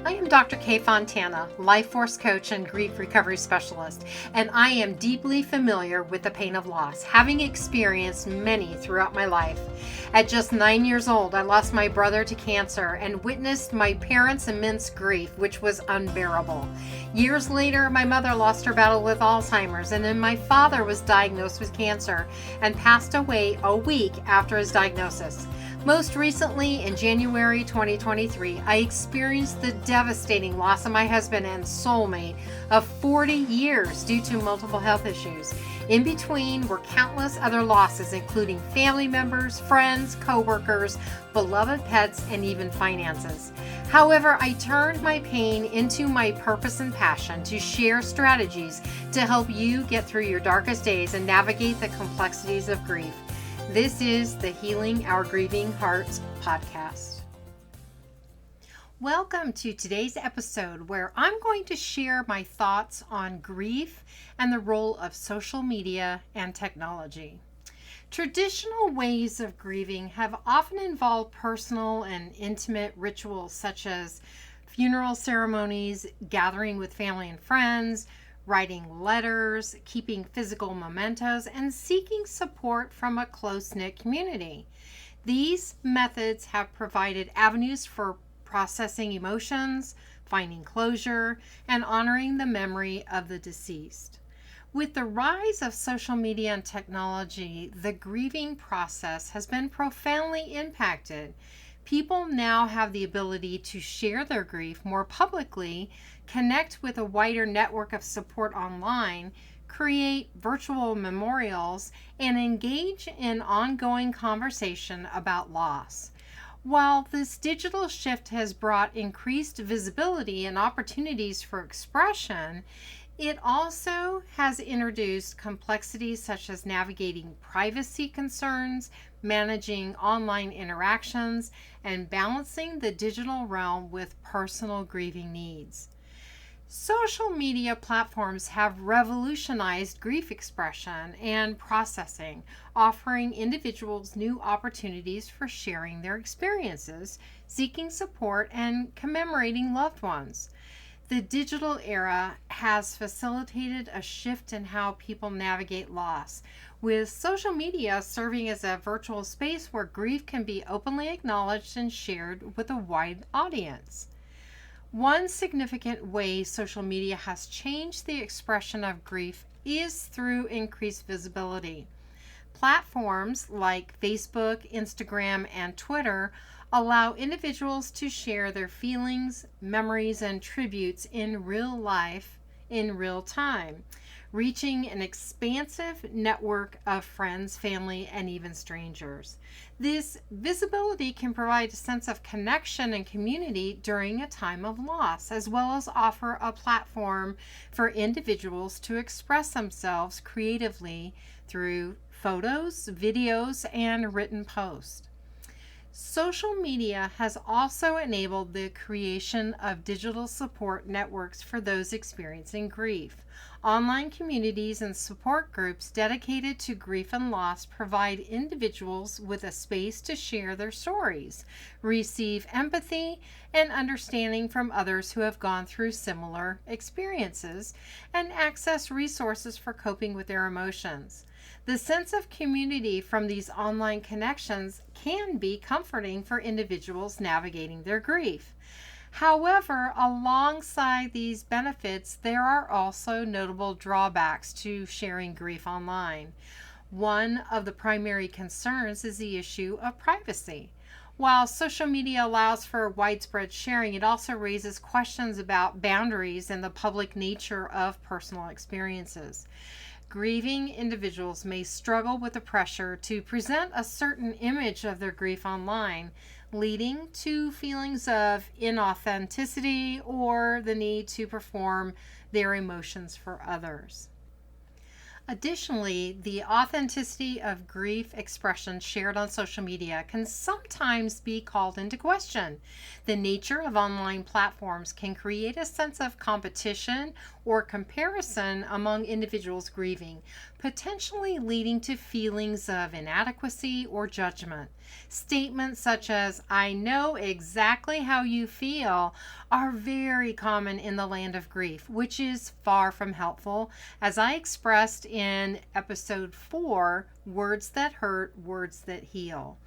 I am Dr. Kay Fontana, life force coach and grief recovery specialist, and I am deeply familiar with the pain of loss, having experienced many throughout my life. At just 9 years old, I lost my brother to cancer and witnessed my parents' immense grief, which was unbearable. Years later, my mother lost her battle with Alzheimer's, and then my father was diagnosed with cancer and passed away a week after his diagnosis. Most recently, in January 2023, I experienced the devastating loss of my husband and soulmate of 40 years due to multiple health issues. In between were countless other losses, including family members, friends, co-workers, beloved pets, and even finances. However, I turned my pain into my purpose and passion to share strategies to help you get through your darkest days and navigate the complexities of grief. This is the Healing Our Grieving Hearts podcast. Welcome to today's episode where I'm going to share my thoughts on grief and the role of social media and technology. Traditional ways of grieving have often involved personal and intimate rituals such as funeral ceremonies, gathering with family and friends, writing letters, keeping physical mementos, and seeking support from a close-knit community. These methods have provided avenues for processing emotions, finding closure, and honoring the memory of the deceased. With the rise of social media and technology, the grieving process has been profoundly impacted. People now have the ability to share their grief more publicly, connect with a wider network of support online, create virtual memorials, and engage in ongoing conversation about loss. While this digital shift has brought increased visibility and opportunities for expression, it also has introduced complexities such as navigating privacy concerns, managing online interactions, and balancing the digital realm with personal grieving needs. Social media platforms have revolutionized grief expression and processing, offering individuals new opportunities for sharing their experiences, seeking support, and commemorating loved ones. The digital era has facilitated a shift in how people navigate loss, with social media serving as a virtual space where grief can be openly acknowledged and shared with a wide audience. One significant way social media has changed the expression of grief is through increased visibility. Platforms like Facebook, Instagram, and Twitter allow individuals to share their feelings, memories, and tributes in real life, in real time, reaching an expansive network of friends, family, and even strangers. This visibility can provide a sense of connection and community during a time of loss, as well as offer a platform for individuals to express themselves creatively through photos, videos, and written posts. Social media has also enabled the creation of digital support networks for those experiencing grief. Online communities and support groups dedicated to grief and loss provide individuals with a space to share their stories, receive empathy and understanding from others who have gone through similar experiences, and access resources for coping with their emotions. The sense of community from these online connections can be comforting for individuals navigating their grief. However, alongside these benefits, there are also notable drawbacks to sharing grief online. One of the primary concerns is the issue of privacy. While social media allows for widespread sharing, it also raises questions about boundaries and the public nature of personal experiences. Grieving individuals may struggle with the pressure to present a certain image of their grief online, leading to feelings of inauthenticity or the need to perform their emotions for others. Additionally, the authenticity of grief expression shared on social media can sometimes be called into question. The nature of online platforms can create a sense of competition or comparison among individuals grieving, potentially leading to feelings of inadequacy or judgment. Statements such as, "I know exactly how you feel," are very common in the land of grief, which is far from helpful. As I expressed in episode 4, Words That Hurt, Words That Heal.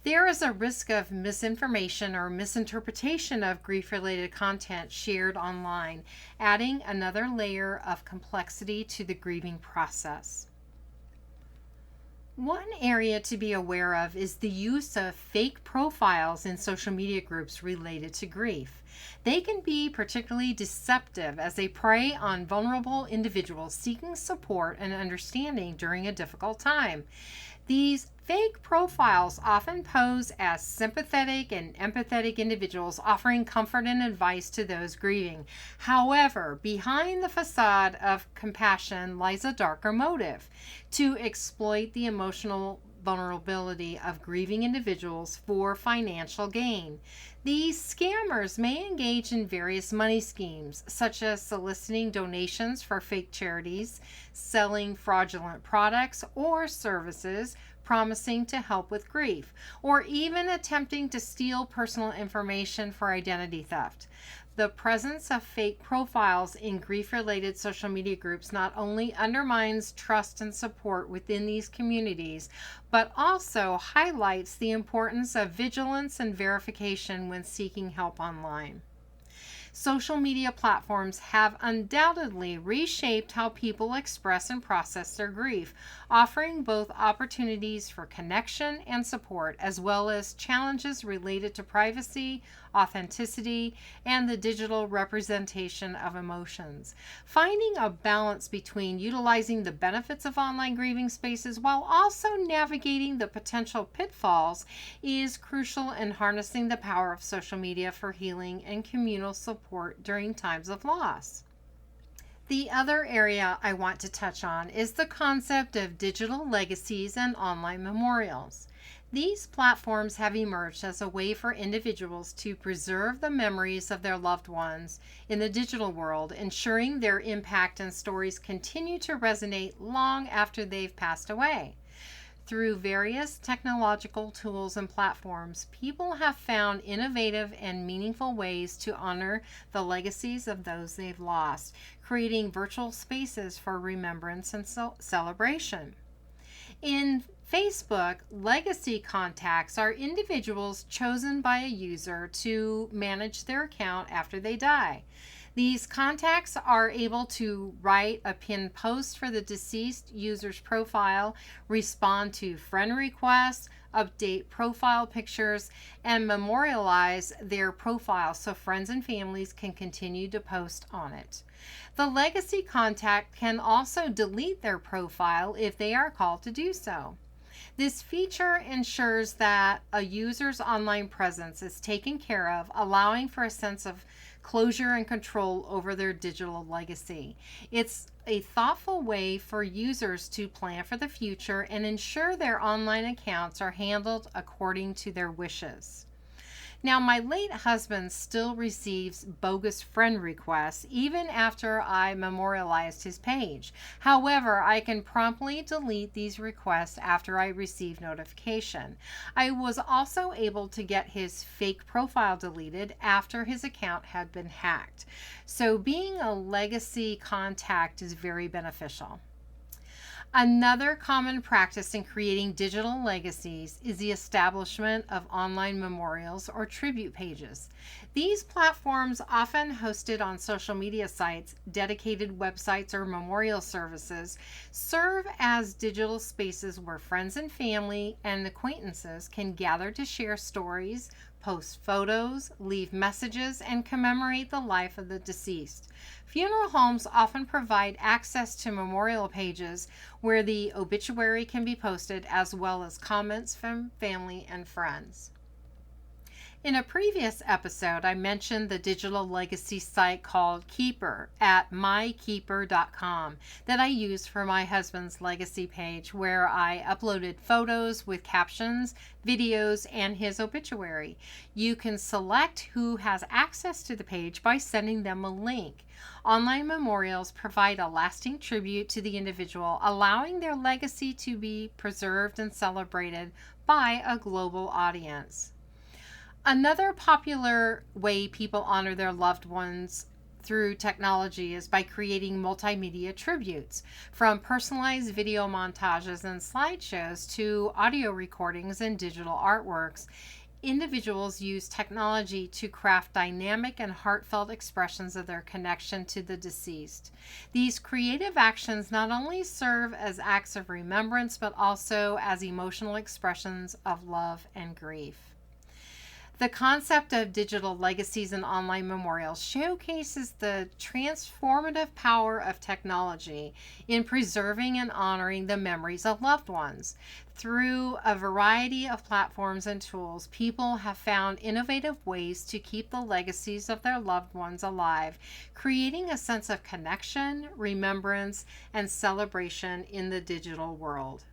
There is a risk of misinformation or misinterpretation of grief-related content shared online, adding another layer of complexity to the grieving process. One area to be aware of is the use of fake profiles in social media groups related to grief. They can be particularly deceptive as they prey on vulnerable individuals seeking support and understanding during a difficult time. These fake profiles often pose as sympathetic and empathetic individuals offering comfort and advice to those grieving. However, behind the facade of compassion lies a darker motive: to exploit the emotional vulnerability of grieving individuals for financial gain. These scammers may engage in various money schemes, such as soliciting donations for fake charities, selling fraudulent products or services promising to help with grief, or even attempting to steal personal information for identity theft. The presence of fake profiles in grief-related social media groups not only undermines trust and support within these communities, but also highlights the importance of vigilance and verification when seeking help online. Social media platforms have undoubtedly reshaped how people express and process their grief, offering both opportunities for connection and support, as well as challenges related to privacy, authenticity, and the digital representation of emotions. Finding a balance between utilizing the benefits of online grieving spaces while also navigating the potential pitfalls is crucial in harnessing the power of social media for healing and communal support during times of loss. The other area I want to touch on is the concept of digital legacies and online memorials. These platforms have emerged as a way for individuals to preserve the memories of their loved ones in the digital world, ensuring their impact and stories continue to resonate long after they've passed away. Through various technological tools and platforms, people have found innovative and meaningful ways to honor the legacies of those they've lost, creating virtual spaces for remembrance and celebration. In Facebook, legacy contacts are individuals chosen by a user to manage their account after they die. These contacts are able to write a pinned post for the deceased user's profile, respond to friend requests, update profile pictures, and memorialize their profile so friends and families can continue to post on it. The legacy contact can also delete their profile if they are called to do so. This feature ensures that a user's online presence is taken care of, allowing for a sense of closure and control over their digital legacy. It's a thoughtful way for users to plan for the future and ensure their online accounts are handled according to their wishes. Now, my late husband still receives bogus friend requests even after I memorialized his page. However, I can promptly delete these requests after I receive notification. I was also able to get his fake profile deleted after his account had been hacked. So being a legacy contact is very beneficial. Another common practice in creating digital legacies is the establishment of online memorials or tribute pages. These platforms, often hosted on social media sites, dedicated websites, or memorial services, serve as digital spaces where friends and family and acquaintances can gather to share stories, post photos, leave messages, and commemorate the life of the deceased. Funeral homes often provide access to memorial pages where the obituary can be posted, as well as comments from family and friends. In a previous episode, I mentioned the digital legacy site called Keeper at mykeeper.com that I use for my husband's legacy page, where I uploaded photos with captions, videos, and his obituary. You can select who has access to the page by sending them a link. Online memorials provide a lasting tribute to the individual, allowing their legacy to be preserved and celebrated by a global audience. Another popular way people honor their loved ones through technology is by creating multimedia tributes, from personalized video montages and slideshows to audio recordings and digital artworks. Individuals use technology to craft dynamic and heartfelt expressions of their connection to the deceased. These creative actions not only serve as acts of remembrance, but also as emotional expressions of love and grief. The concept of digital legacies and online memorials showcases the transformative power of technology in preserving and honoring the memories of loved ones. Through a variety of platforms and tools, people have found innovative ways to keep the legacies of their loved ones alive, creating a sense of connection, remembrance, and celebration in the digital world.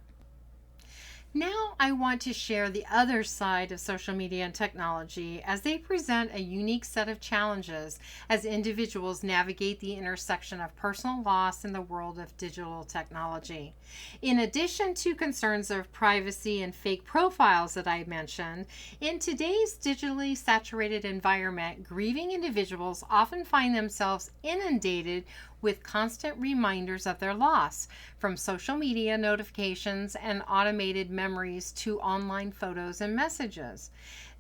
Now I want to share the other side of social media and technology, as they present a unique set of challenges as individuals navigate the intersection of personal loss in the world of digital technology. In addition to concerns of privacy and fake profiles that I mentioned, in today's digitally saturated environment, grieving individuals often find themselves inundated with constant reminders of their loss, from social media notifications and automated memories to online photos and messages.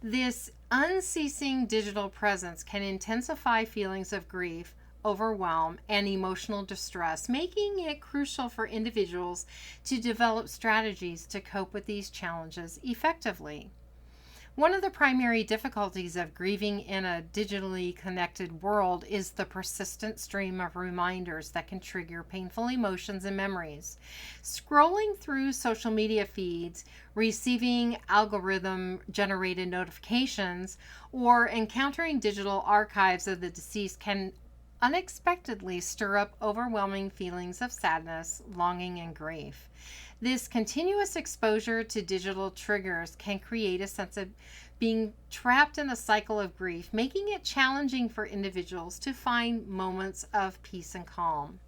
This unceasing digital presence can intensify feelings of grief, overwhelm, and emotional distress, making it crucial for individuals to develop strategies to cope with these challenges effectively. One of the primary difficulties of grieving in a digitally connected world is the persistent stream of reminders that can trigger painful emotions and memories. Scrolling through social media feeds, receiving algorithm-generated notifications, or encountering digital archives of the deceased can unexpectedly stir up overwhelming feelings of sadness, longing, and grief. This continuous exposure to digital triggers can create a sense of being trapped in a cycle of grief, making it challenging for individuals to find moments of peace and calm.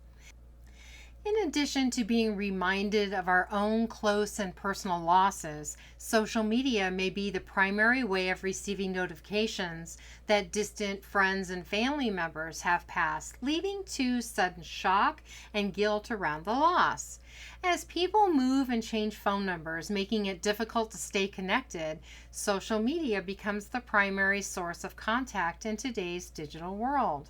In addition to being reminded of our own close and personal losses, social media may be the primary way of receiving notifications that distant friends and family members have passed, leading to sudden shock and guilt around the loss. As people move and change phone numbers, making it difficult to stay connected, social media becomes the primary source of contact in today's digital world.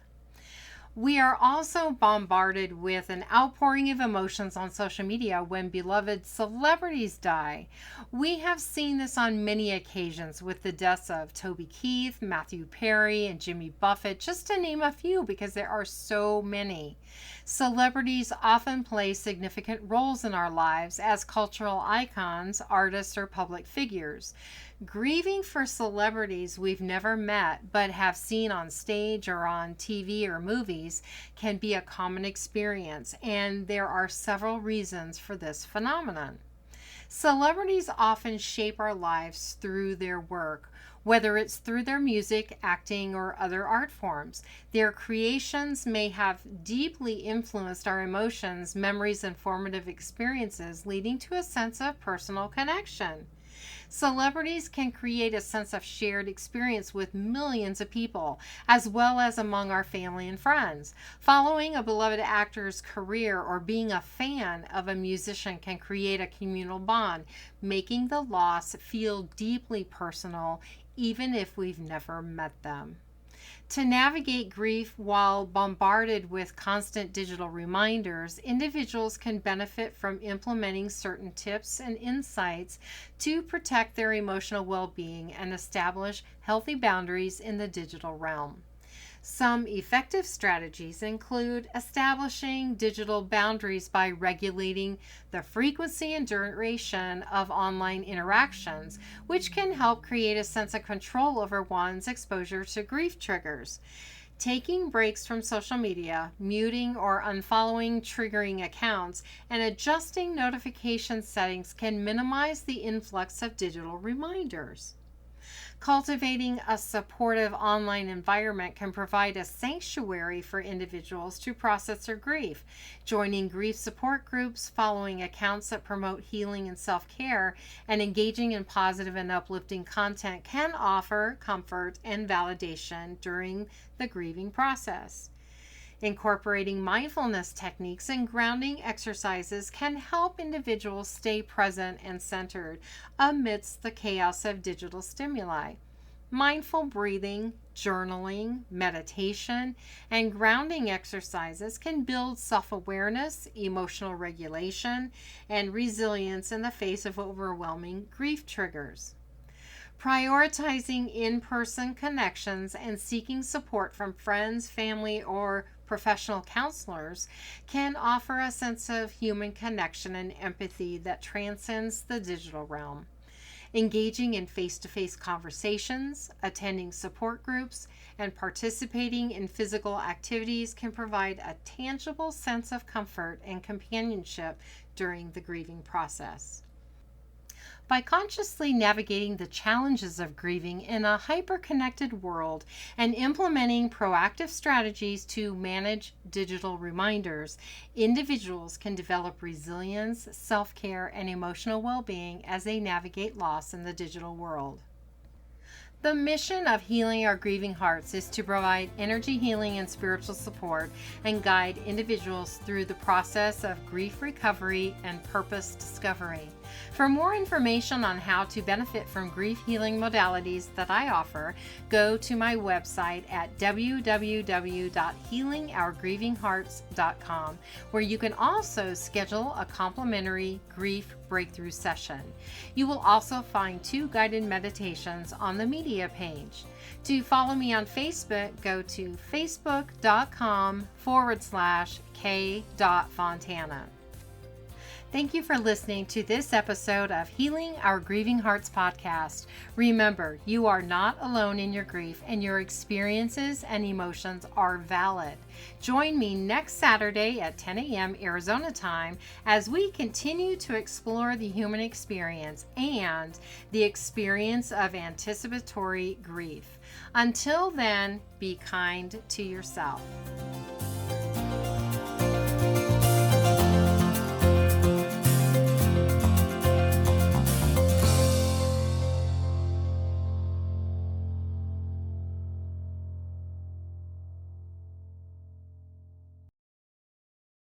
We are also bombarded with an outpouring of emotions on social media when beloved celebrities die. We have seen this on many occasions with the deaths of Toby Keith, Matthew Perry, and Jimmy Buffett, just to name a few, because there are so many. Celebrities often play significant roles in our lives as cultural icons, artists, or public figures. Grieving for celebrities we've never met but have seen on stage or on TV or movies can be a common experience, and there are several reasons for this phenomenon. Celebrities often shape our lives through their work, whether it's through their music, acting, or other art forms. Their creations may have deeply influenced our emotions, memories, and formative experiences, leading to a sense of personal connection. Celebrities can create a sense of shared experience with millions of people, as well as among our family and friends. Following a beloved actor's career or being a fan of a musician can create a communal bond, making the loss feel deeply personal, even if we've never met them. To navigate grief while bombarded with constant digital reminders, individuals can benefit from implementing certain tips and insights to protect their emotional well-being and establish healthy boundaries in the digital realm. Some effective strategies include establishing digital boundaries by regulating the frequency and duration of online interactions, which can help create a sense of control over one's exposure to grief triggers. Taking breaks from social media, muting or unfollowing triggering accounts, and adjusting notification settings can minimize the influx of digital reminders. Cultivating a supportive online environment can provide a sanctuary for individuals to process their grief. Joining grief support groups, following accounts that promote healing and self-care, and engaging in positive and uplifting content can offer comfort and validation during the grieving process. Incorporating mindfulness techniques and grounding exercises can help individuals stay present and centered amidst the chaos of digital stimuli. Mindful breathing, journaling, meditation, and grounding exercises can build self-awareness, emotional regulation, and resilience in the face of overwhelming grief triggers. Prioritizing in-person connections and seeking support from friends, family, or professional counselors can offer a sense of human connection and empathy that transcends the digital realm. Engaging in face-to-face conversations, attending support groups, and participating in physical activities can provide a tangible sense of comfort and companionship during the grieving process. By consciously navigating the challenges of grieving in a hyper-connected world and implementing proactive strategies to manage digital reminders, individuals can develop resilience, self-care, and emotional well-being as they navigate loss in the digital world. The mission of Healing Our Grieving Hearts is to provide energy healing and spiritual support and guide individuals through the process of grief recovery and purpose discovery. For more information on how to benefit from grief healing modalities that I offer, go to my website at www.healingourgrievinghearts.com, where you can also schedule a complimentary grief breakthrough session. You will also find 2 guided meditations on the media page. To follow me on Facebook, go to facebook.com/k.fontana. Thank you for listening to this episode of Healing Our Grieving Hearts podcast. Remember, you are not alone in your grief, and your experiences and emotions are valid. Join me next Saturday at 10 a.m. Arizona time as we continue to explore the human experience and the experience of anticipatory grief. Until then, be kind to yourself.